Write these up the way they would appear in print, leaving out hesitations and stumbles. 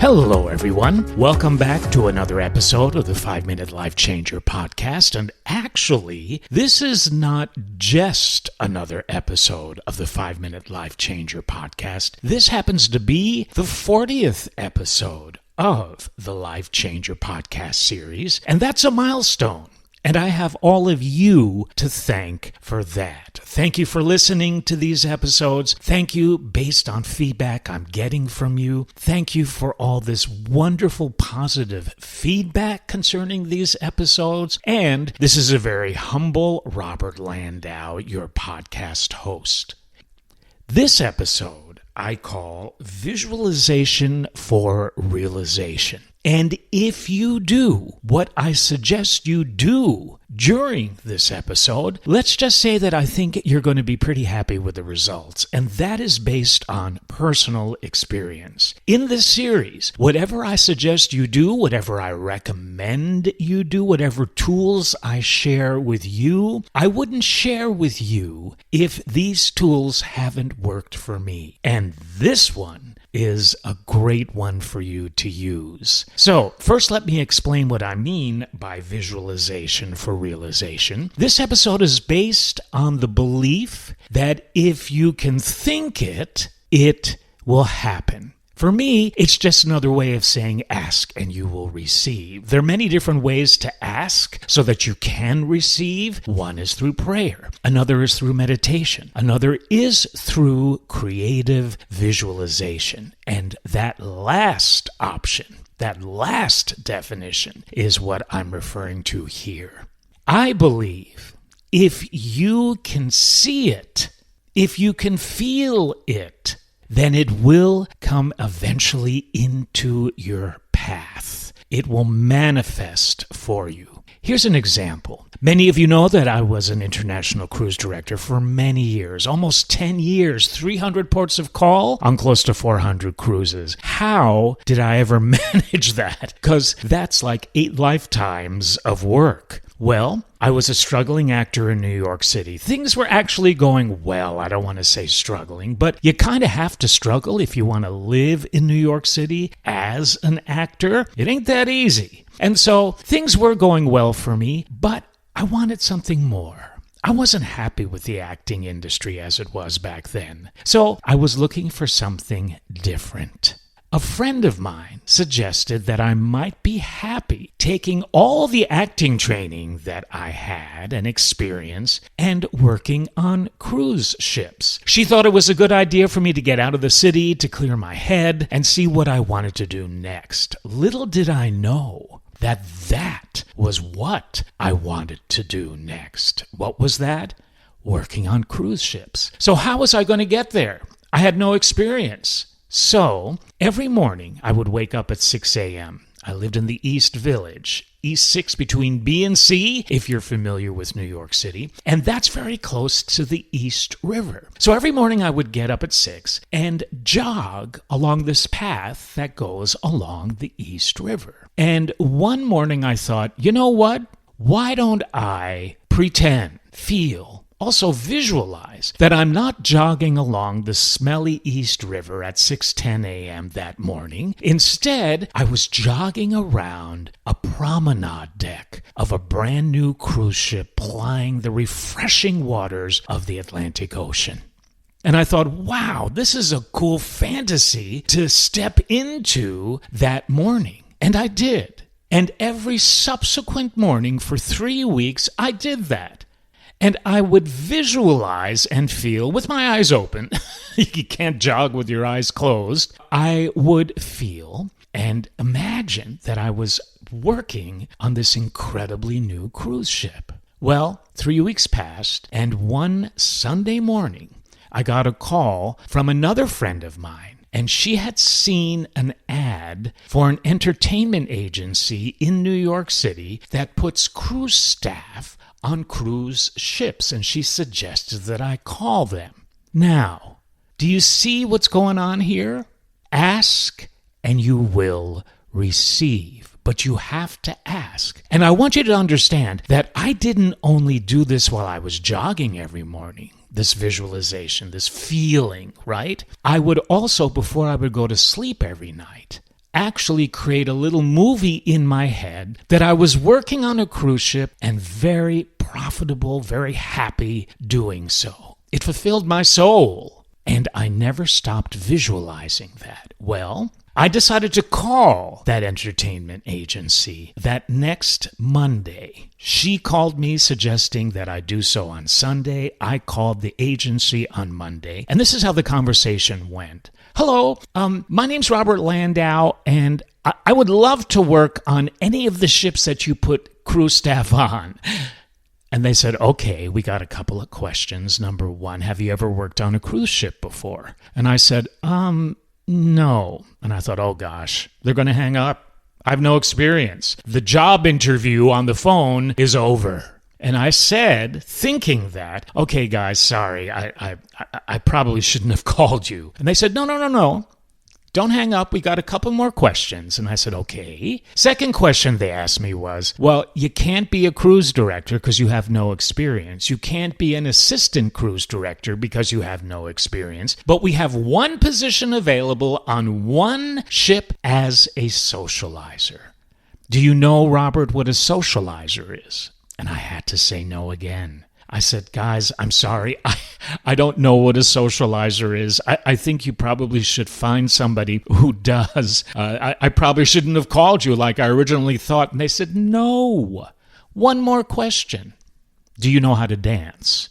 Hello, everyone. Welcome back to another episode of the 5-Minute Life Changer podcast. And actually, this is not just another episode of the 5-Minute Life Changer podcast. This happens to be the 40th episode of the Life Changer podcast series, and that's a milestone. And I have all of you to thank for that. Thank you for listening to these episodes. Thank you based on feedback I'm getting from you. Thank you for all this wonderful positive feedback concerning these episodes. And this is a very humble Robert Landau, your podcast host. This episode I call Visualization for Realization. And if you do what I suggest you do during this episode, let's just say that I think you're going to be pretty happy with the results. And that is based on personal experience. In this series, whatever I suggest you do, whatever I recommend you do, whatever tools I share with you, I wouldn't share with you if these tools haven't worked for me. And this one is a great one for you to use. So, first let me explain what I mean by visualization for realization. This episode is based on the belief that if you can think it, it will happen. For me, it's just another way of saying ask and you will receive. There are many different ways to ask so that you can receive. One is through prayer. Another is through meditation. Another is through creative visualization. And that last option, that last definition is what I'm referring to here. I believe if you can see it, if you can feel it, then it will come eventually into your path. It will manifest for you. Here's an example. Many of you know that I was an international cruise director for many years, almost 10 years, 300 ports of call on close to 400 cruises. How did I ever manage that? Because that's like 8 lifetimes of work. Well, I was a struggling actor in New York City. Things were actually going well. I don't want to say struggling, but you kind of have to struggle if you want to live in New York City as an actor. It ain't that easy. And so things were going well for me, but I wanted something more. I wasn't happy with the acting industry as it was back then. So I was looking for something different. A friend of mine suggested that I might be happy taking all the acting training that I had and experience and working on cruise ships. She thought it was a good idea for me to get out of the city, to clear my head, and see what I wanted to do next. Little did I know that that was what I wanted to do next. What was that? Working on cruise ships. So how was I going to get there? I had no experience. So, every morning I would wake up at 6 a.m. I lived in the East Village, East 6 between B and C, if you're familiar with New York City, and that's very close to the East River. So every morning I would get up at 6 and jog along this path that goes along the East River. And one morning I thought, you know what? Why don't I pretend, feel, also visualize that I'm not jogging along the smelly East River at 6:10 a.m. that morning. Instead, I was jogging around a promenade deck of a brand new cruise ship plying the refreshing waters of the Atlantic Ocean. And I thought, wow, this is a cool fantasy to step into that morning. And I did. And every subsequent morning for 3 weeks, I did that. And I would visualize and feel, with my eyes open, you can't jog with your eyes closed, I would feel and imagine that I was working on this incredibly new cruise ship. Well, 3 weeks passed, and one Sunday morning, I got a call from another friend of mine, and she had seen an ad for an entertainment agency in New York City that puts cruise staff on cruise ships, and she suggested that I call them. Now, do you see what's going on here? Ask and you will receive, but you have to ask. And I want you to understand that I didn't only do this while I was jogging every morning, this visualization, this feeling, right? I would also, before I would go to sleep every night, actually create a little movie in my head that I was working on a cruise ship and very profitable, very happy doing so. It fulfilled my soul, and I never stopped visualizing that. Well, I decided to call that entertainment agency that next Monday. She called me suggesting that I do so on Sunday. I called the agency on Monday, and this is how the conversation went. Hello, my name's Robert Landau, and I would love to work on any of the ships that you put crew staff on. And they said, okay, we got a couple of questions. Number one, have you ever worked on a cruise ship before? And I said, no. And I thought, oh gosh, they're going to hang up. I have no experience. The job interview on the phone is over. And I said, thinking that, okay, guys, sorry, I probably shouldn't have called you. And they said, no. Don't hang up. We got a couple more questions. And I said, okay. Second question they asked me was, well, you can't be a cruise director because you have no experience. You can't be an assistant cruise director because you have no experience. But we have one position available on one ship as a socializer. Do you know, Robert, what a socializer is? And I had to say no again. I said, guys, I'm sorry. I don't know what a socializer is. I think you probably should find somebody who does. I probably shouldn't have called you like I originally thought. And they said, no. One more question. Do you know how to dance?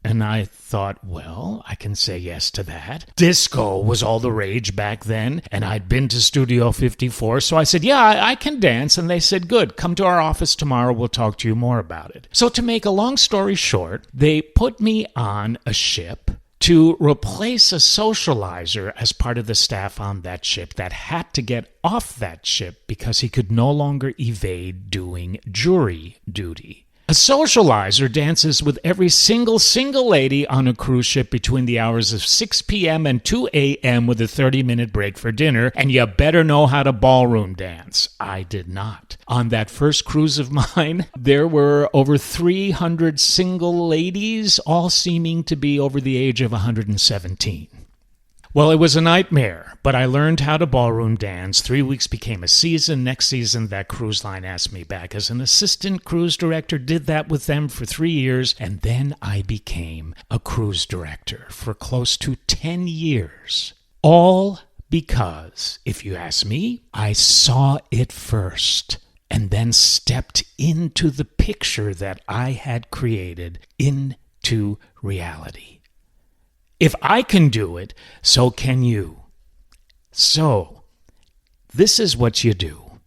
And I thought, well, I can say yes to that. Disco was all the rage back then, and I'd been to Studio 54, so I said, yeah, I can dance. And they said, good, come to our office tomorrow, we'll talk to you more about it. So to make a long story short, they put me on a ship to replace a socializer as part of the staff on that ship that had to get off that ship because he could no longer evade doing jury duty. A socializer dances with every single lady on a cruise ship between the hours of 6 p.m. and 2 a.m. with a 30-minute break for dinner, and you better know how to ballroom dance. I did not. On that first cruise of mine, there were over 300 single ladies, all seeming to be over the age of 117. Well, it was a nightmare, but I learned how to ballroom dance. 3 weeks became a season. Next season, that cruise line asked me back as an assistant cruise director, did that with them for 3 years, and then I became a cruise director for close to 10 years. All because, if you ask me, I saw it first and then stepped into the picture that I had created into reality. If I can do it, so can you. So, this is what you do.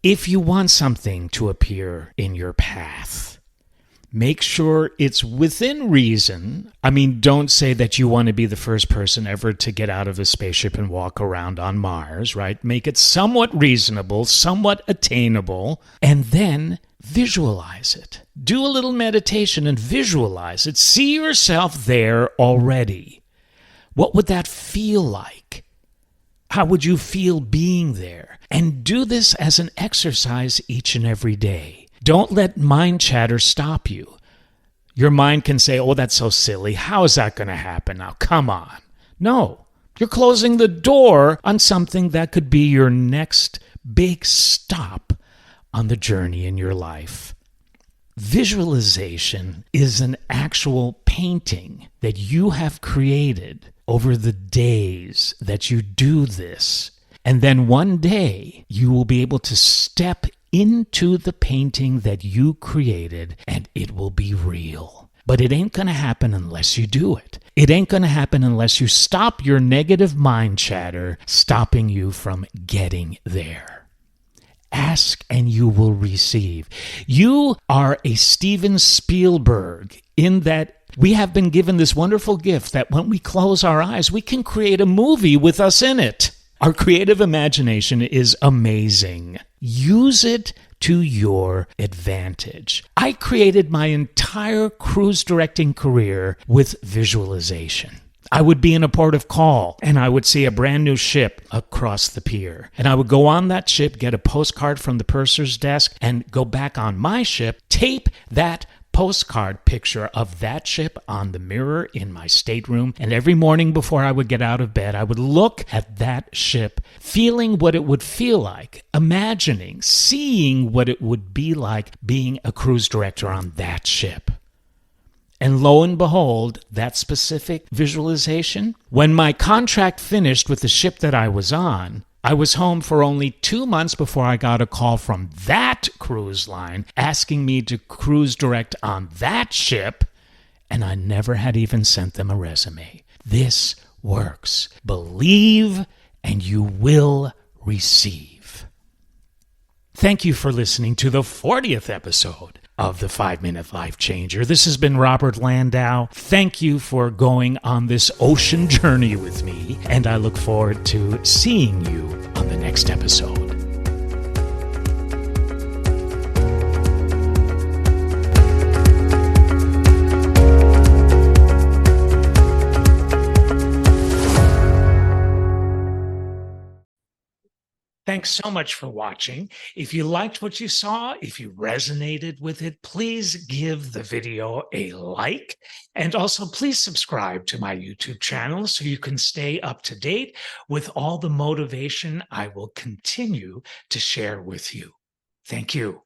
If you want something to appear in your path, make sure it's within reason. I mean, don't say that you want to be the first person ever to get out of a spaceship and walk around on Mars, right? Make it somewhat reasonable, somewhat attainable, and then visualize it. Do a little meditation and visualize it. See yourself there already. What would that feel like? How would you feel being there? And do this as an exercise each and every day. Don't let mind chatter stop you. Your mind can say, oh, that's so silly. How is that going to happen now? Come on. No, you're closing the door on something that could be your next big stop on the journey in your life. Visualization is an actual painting that you have created over the days that you do this. And then one day you will be able to step into the painting that you created and it will be real. But it ain't going to happen unless you do it. It ain't going to happen unless you stop your negative mind chatter stopping you from getting there. Ask and you will receive. You are a Steven Spielberg in that we have been given this wonderful gift that when we close our eyes, we can create a movie with us in it. Our creative imagination is amazing. Use it to your advantage. I created my entire cruise directing career with visualization. I would be in a port of call, and I would see a brand new ship across the pier. And I would go on that ship, get a postcard from the purser's desk, and go back on my ship, tape that postcard picture of that ship on the mirror in my stateroom, and every morning before I would get out of bed, I would look at that ship, feeling what it would feel like, imagining, seeing what it would be like being a cruise director on that ship. And lo and behold, that specific visualization, when my contract finished with the ship that I was on, I was home for only 2 months before I got a call from that cruise line asking me to cruise direct on that ship, and I never had even sent them a resume. This works. Believe and you will receive. Thank you for listening to the 40th episode of the 5-Minute Life Changer. This has been Robert Landau. Thank you for going on this ocean journey with me, and I look forward to seeing you on the next episode. Thanks so much for watching. If you liked what you saw, if you resonated with it, please give the video a like. And also, please subscribe to my YouTube channel so you can stay up to date with all the motivation I will continue to share with you. Thank you.